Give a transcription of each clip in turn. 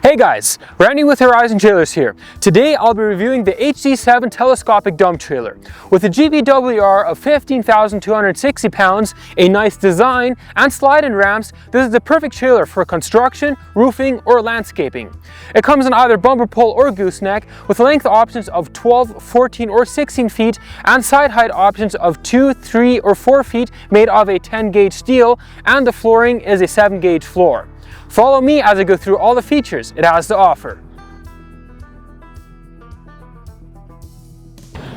Hey guys, Randy with Horizon Trailers here. Today I'll be reviewing the HZ7 Telescopic Dump trailer. With a GVWR of 15,260 pounds, a nice design, and slide-in ramps, this is the perfect trailer for construction, roofing, or landscaping. It comes in either bumper pole or gooseneck, with length options of 12, 14, or 16 feet, and side height options of 2, 3, or 4 feet made of a 10-gauge steel, and the flooring is a 7-gauge floor. Follow me as I go through all the features it has to offer.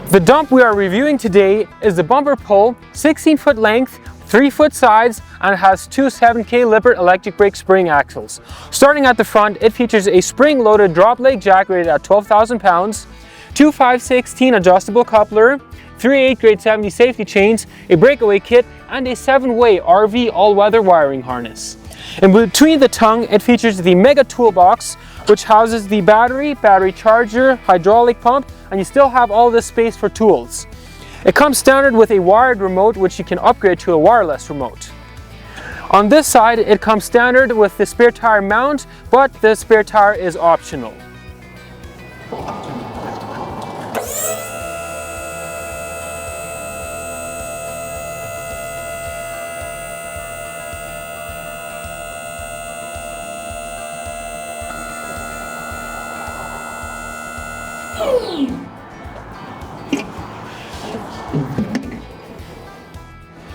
The dump we are reviewing today is the bumper pole, 16-foot length, 3-foot sides, and has two 7K Lippert electric brake spring axles. Starting at the front, it features a spring-loaded drop leg jack rated at 12,000 pounds, two 5/16 adjustable coupler, 3/8 grade 70 safety chains, a breakaway kit, and a 7-way RV all-weather wiring harness. In between the tongue, it features the Mega Toolbox, which houses the battery charger, hydraulic pump, and you still have all this space for tools. It comes standard with a wired remote, which you can upgrade to a wireless remote. On this side, it comes standard with the spare tire mount, but the spare tire is optional.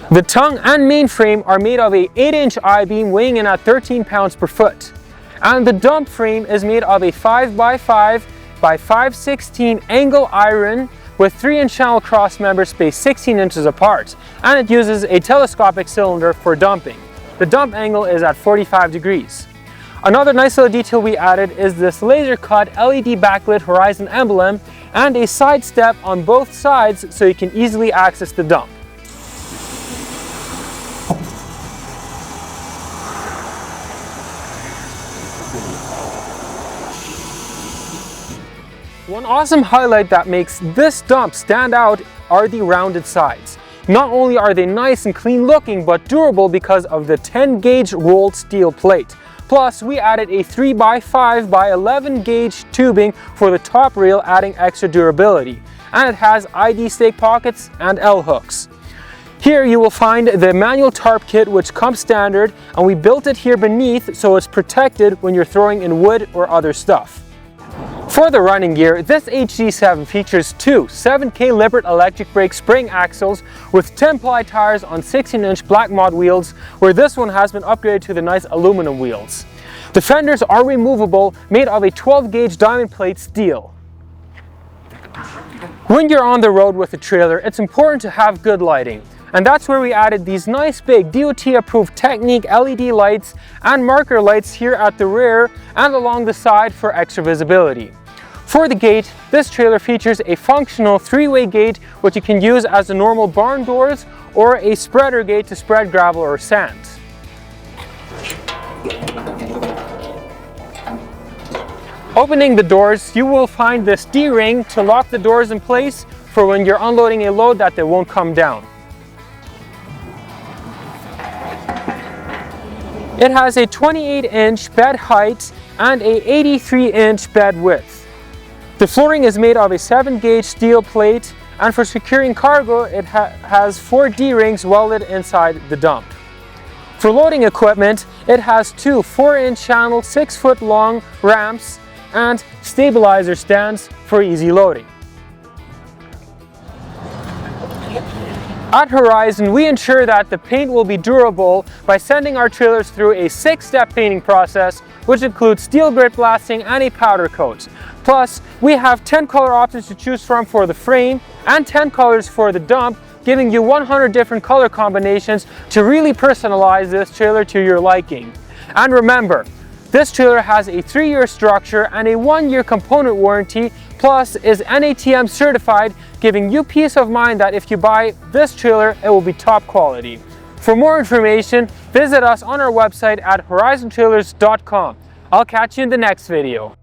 The tongue and main frame are made of a 8-inch I-beam weighing in at 13 pounds per foot. And the dump frame is made of a 5x5 by 5/16 angle iron with 3-inch channel cross members spaced 16 inches apart. And it uses a telescopic cylinder for dumping. The dump angle is at 45 degrees. Another nice little detail we added is this laser cut LED backlit Horizon emblem and a side step on both sides so you can easily access the dump. One awesome highlight that makes this dump stand out are the rounded sides. Not only are they nice and clean looking, but durable because of the 10-gauge rolled steel plate. Plus, we added a 3x5 by 11 gauge tubing for the top rail, adding extra durability. And it has ID stake pockets and L hooks. Here you will find the manual tarp kit, which comes standard, and we built it here beneath so it's protected when you're throwing in wood or other stuff. For the running gear, this HZ7 features two 7K Lippert electric brake spring axles with 10-ply tires on 16-inch black mod wheels, where this one has been upgraded to the nice aluminum wheels. The fenders are removable, made of a 12-gauge diamond plate steel. When you're on the road with a trailer, it's important to have good lighting. And that's where we added these nice big DOT-approved Technique LED lights and marker lights here at the rear and along the side for extra visibility. For the gate, this trailer features a functional 3-way gate which you can use as the normal barn doors or a spreader gate to spread gravel or sand. Opening the doors, you will find this D-ring to lock the doors in place for when you're unloading a load that they won't come down. It has a 28-inch bed height and a 83-inch bed width. The flooring is made of a 7-gauge steel plate, and for securing cargo, it has 4 D-rings welded inside the dump. For loading equipment, it has two 4-inch channel 6-foot long ramps and stabilizer stands for easy loading. At Horizon, we ensure that the paint will be durable by sending our trailers through a 6-step painting process, which includes steel grit blasting and a powder coat. Plus, we have 10 color options to choose from for the frame and 10 colors for the dump, giving you 100 different color combinations to really personalize this trailer to your liking. And remember, this trailer has a 3-year structure and a 1-year component warranty, plus is NATM certified, giving you peace of mind that if you buy this trailer, it will be top quality. For more information, visit us on our website at horizontrailers.com. I'll catch you in the next video.